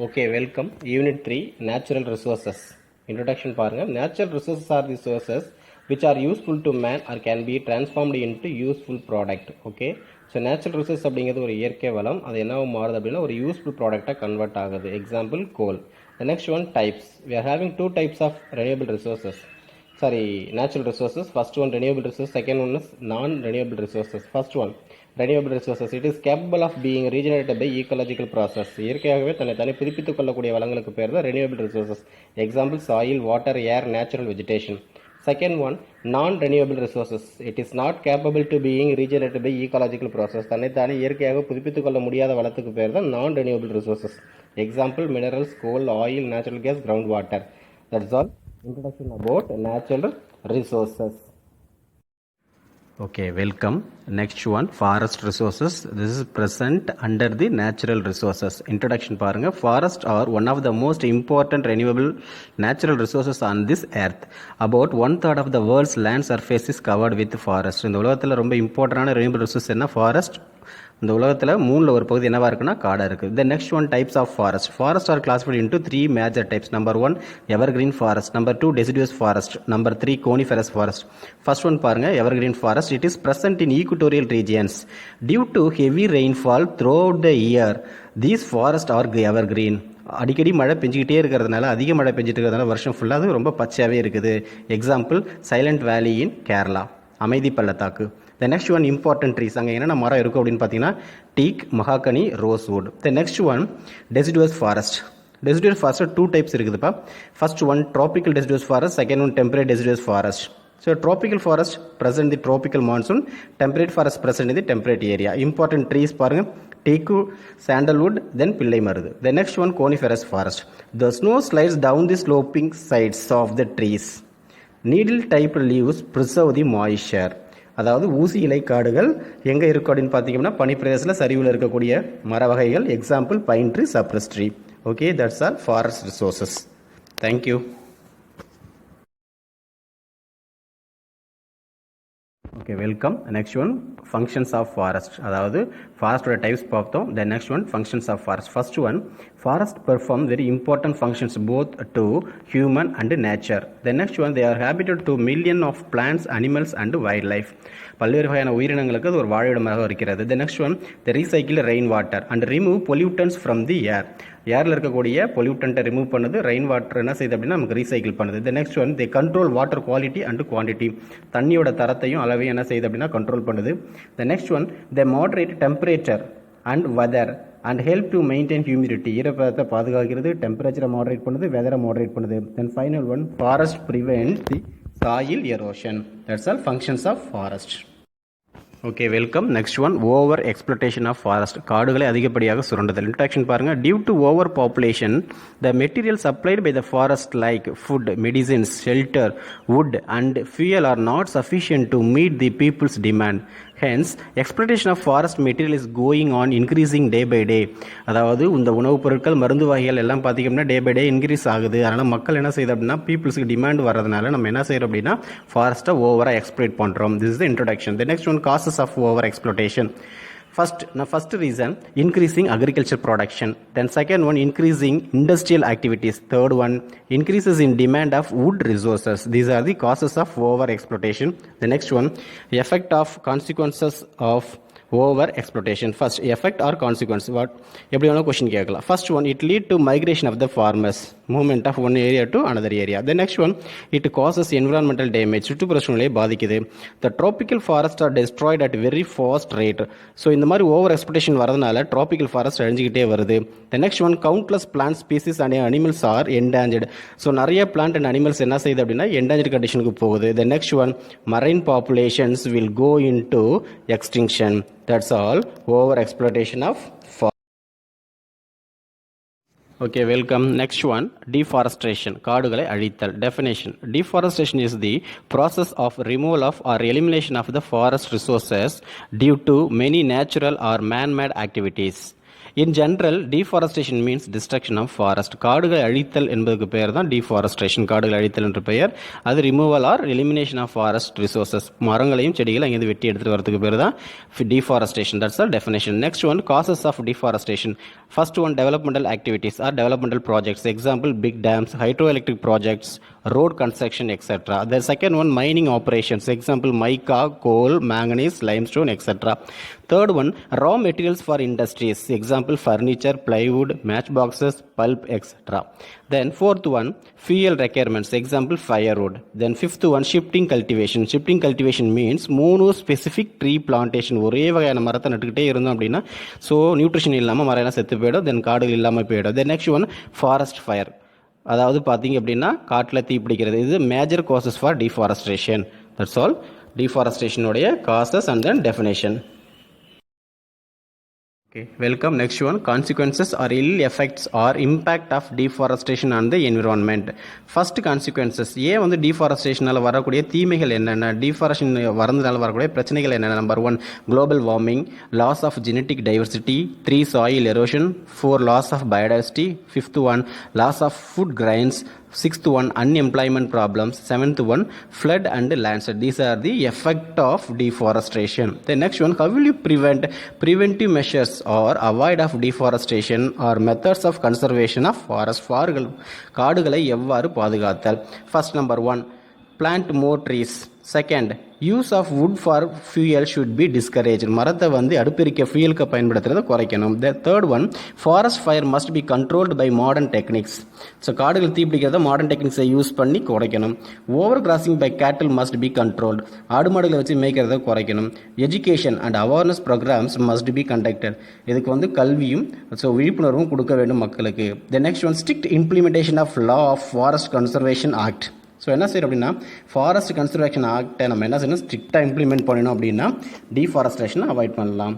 Okay, welcome. Unit 3, Natural Resources. Introduction பாருங்க. Natural resources are resources which are useful to man or can be transformed into useful product. Okay. So natural resources அப்படிங்கிறது ஒரு இயற்கை வளம். அது என்னவா மாறுது அப்படின்னா ஒரு useful product-ஆ convert ஆகுது. Example, coal. The next one, types. We are having two types of renewable resources. Natural resources. First one, renewable resources. Second one is non-renewable resources. First one, renewable resources. It is capable of being regenerated by ecological process. இயற்கையாகவே தன்னை புதுப்பித்துக் கொள்ளக்கூடிய வளங்களுக்கு பேர் தான் renewable resources. Example, soil, water, air, natural vegetation. Second one, non-renewable resources. It is not capable to being regenerated by ecological process. தன்னைத்தானே இயற்கையாக புதுப்பித்துக் கொள்ள முடியாத வளத்துக்கு பேர் தான் non-renewable resources. Example, minerals, coal, oil, natural gas, groundwater. That's all. Introduction about natural resources. Okay, welcome. Next one, forest resources. This is present under the natural resources. Introduction பாருங்க. Forests are one of the most important renewable natural resources on this earth. About 1/3 of the world's land surface is covered with forest. இந்த உலகத்துல ரொம்ப இம்பார்ட்டன்டான renewable resource என்ன? Forest. இந்த உலகத்தில் மூணில் ஒரு பகுதி என்னவா இருக்குன்னா காடாக இருக்குது. The next one, types of forest. Forests are classified into three major types. Number 1, evergreen forest. Number 2, deciduous forest. Number 3, coniferous forest. First one பாருங்க, evergreen forest. It is present in equatorial regions. Due to heavy rainfall throughout the year, these forests are evergreen. அடிக்கடி மழை பெஞ்சிக்கிட்டே இருக்கிறதுனால, அதிக மழை பெஞ்சிட்டு இருக்கிறதுனால வருஷம் ஃபுல்லாக அது ரொம்ப பச்சையாகவே இருக்குது. எக்ஸாம்பிள், சைலண்ட் வேலி இன் கேரளா, அமைதி பள்ளத்தாக்கு. The next one, important trees. அங்கே என்னென்ன மரம் இருக்கும் அப்படின்னு பார்த்தீங்கன்னா டீக், மகாகனி, rosewood. The next one, deciduous forest. Deciduous forest two types இருக்குதுப்பா. First one, tropical deciduous forest. Second one, temperate deciduous forest. So tropical forest present in the tropical monsoon. Temperate forest present in the temperate area. Important trees பாருங்க, teak, sandalwood, then pillai Marudhu. The next one, coniferous forest. The snow slides down the sloping sides of the trees. Needle type leaves preserve the moisture. அதாவது ஊசி இலை காடுகள் எங்கே இருக்கும் அப்படின்னு பார்த்தீங்கன்னா பனிப்பிரதேசத்தில் சரிவில் இருக்கக்கூடிய மர வகைகள். Example, pine tree, cypress tree. Okay, that's all forest resources. Thank you. Okay, welcome. Next one, functions of forest. அதாவது ஃபாரஸ்டோட டைப்ஸ் பார்த்தோம். Then next one, functions of forest. First one, forest perform very important functions both to human and nature. Then next one, they are habitat to million of plants, animals and wild life. பல்வேறு வகையான உயிரினங்களுக்கு அது ஒரு வாழிடமாக இருக்கிறது. The next one, the recycle rain water and remove pollutants from the air. ஏரில் இருக்கக்கூடிய பொல்யூட்டன்ட்டை ரிமூவ் பண்ணுது. ரெயின் வாட்டர் என்ன செய்யுது அப்படின்னா நமக்கு ரீசைக்கிள் பண்ணுது. The next one, they control water quality and quantity. தண்ணியோட தரத்தையும் அளவையும் என்ன செய்யுது அப்படின்னா கண்ட்ரோல் பண்ணுது. The next one, they moderate temperature and weather and help to maintain humidity. ஈரப்பதத்தை பாதுகாக்கிறது, டெம்பரேச்சரை மாடரேட் பண்ணுது, வெதரை மாடரேட் பண்ணுது. Then final one, forest prevent the soil erosion. That's all functions of forest. Okay, welcome. Next one, over exploitation of forest. காடுகளை அதிகப்படியாக சுரண்டுதல். Introduction பாருங்க. Due to over population, the material supplied by the forest like food, medicines, shelter, wood and fuel are not sufficient to meet the peoples demand. Hence, exploitation of forest material is going on increasing day by day. அதாவது இந்த உணவுப் பொருட்கள், மருந்து வகைகள் எல்லாம் பார்த்தீங்கன்னா day by day increase ஆகுது. அதனால் மக்கள் என்ன செய்யுது அப்படின்னா பீப்புள்ஸுக்கு டிமாண்ட் வர்றதுனால நம்ம என்ன செய்கிறோம் அப்படின்னா ஃபாரஸ்ட்டை ஓவராக எக்ஸ்ப்ளோய்ட் பண்ணுறோம். This is the introduction. The next one, causes of over exploitation. First reason, increasing agriculture production. Then second one, increasing industrial activities. Third one, increases in demand of wood resources. These are the causes of over exploitation. The next one, effect of consequences of over exploitation. First, effect or consequence. What எப்படி வேணா question கேட்கலாம். First one, it lead to migration of the farmers, movement of one area to another area. The next one, it causes environmental damage. சுற்றுப்புற சூழ்நிலையை பாதிக்குது. The tropical forests are destroyed at very fast rate. So இந்த மாதிரி over exploitation வரதுனால tropical forest அழிஞ்சிக்கிட்டே வருது. The next one, countless plant species and animals are endangered. So நிறைய plant and animals என்ன செய்யுது அப்படின்னா endangered கண்டிஷனுக்கு போகுது. The next one, marine populations will go into extinction. That's all. Over exploitation of forest. Okay, welcome. Next one, deforestation. காடுகளை அழித்தல். Definition. Deforestation is the process of removal of or elimination of the forest resources due to many natural or man-made activities. In general deforestation means destruction of forest. காடுகளை அழித்தல் என்பதுக்கு பெயர் தான் deforestation. காடுகளை அழித்தல் என்ற பெயர். அது removal or elimination of forest resources. மரங்களையும் செடிகளை அங்கேருந்து வெட்டி எடுத்துகிட்டு வரதுக்கு பேர் தான் deforestation. That's the definition. Next one, causes of deforestation. First one, developmental activities or developmental projects. Example, big dams, hydroelectric projects, road construction, etc. The second one, mining operations. Example, mica, coal, manganese, limestone, etc. Third one, raw materials for industries. Example, furniture, plywood, matchboxes, pulp, etc. Then fourth one, fuel requirements. Example, firewood. Then fifth one, shifting cultivation. Shifting cultivation means mono specific tree plantation. ஒரே வகையான மரத்தை நட்டுக்கிட்டே இருந்தோம் அப்படின்னா so nutrition இல்லாமல் மரம் எல்லாம் செத்து போயிடும். தென் காடுகள் இல்லாமல் போயிடும். Then next one, forest fire. அதாவது பார்த்தீங்க அப்படின்னா காட்டில் தீ பிடிக்கிறது. இது major causes for deforestation. That's all டிஃபாரஸ்ட்ரேஷனுடைய causes and then definition. Okay, welcome. Next one, consequences or ill effects or impact of deforestation on the environment. First consequences, ஏன் வந்து deforestationனால வரக்கூடிய தீமைகள் என்னென்ன, deforestation வரதுனால வரக்கூடிய பிரச்சனைகள் என்னென்ன? Number 1, global warming, loss of genetic diversity, 3, soil erosion, 4, loss of biodiversity, 5th one, loss of food grains, 6th one, unemployment problems, 7th one, flood and landslide. These are the effect of deforestation. The next one, how will you prevent? Preventive measures or avoid of deforestation or methods of conservation of forest. காடுகளை எவ்வாறு பாதுகாத்தல்? First, number 1, plant more trees. Second, use of wood for fuel should be discouraged. மரத்தை வந்து அடுப்பெரிக்க ஃபியூலுக்கு பயன்படுத்துறதை குறைக்கணும். The third one, forest fire must be controlled by modern techniques. So காடுகள் தீப்பிடிக்கிறத modern டெக்னிக்ஸை use பண்ணி குறைக்கணும். Over grazing by cattle must be controlled. ஆடு மாடுகளை வச்சு மேய்க்கிறத குறைக்கணும். Education and awareness programmes must be conducted. இதுக்கு வந்து கல்வியும் ஸோ விழிப்புணர்வும் கொடுக்க வேண்டும் மக்களுக்கு. The next one, strict implementation of law of forest conservation act. So என்ன செய்யணும் அப்படின்னா ஃபாரஸ்ட் கன்சர்வேஷன் ஆக்டை நம்ம என்ன செய்யணும், ஸ்ட்ரிக்டாக இம்ப்ளிமெண்ட் பண்ணணும் அப்படின்னா டீஃபாரஸ்ட்ரேஷனை அவாய்ட் பண்ணலாம்.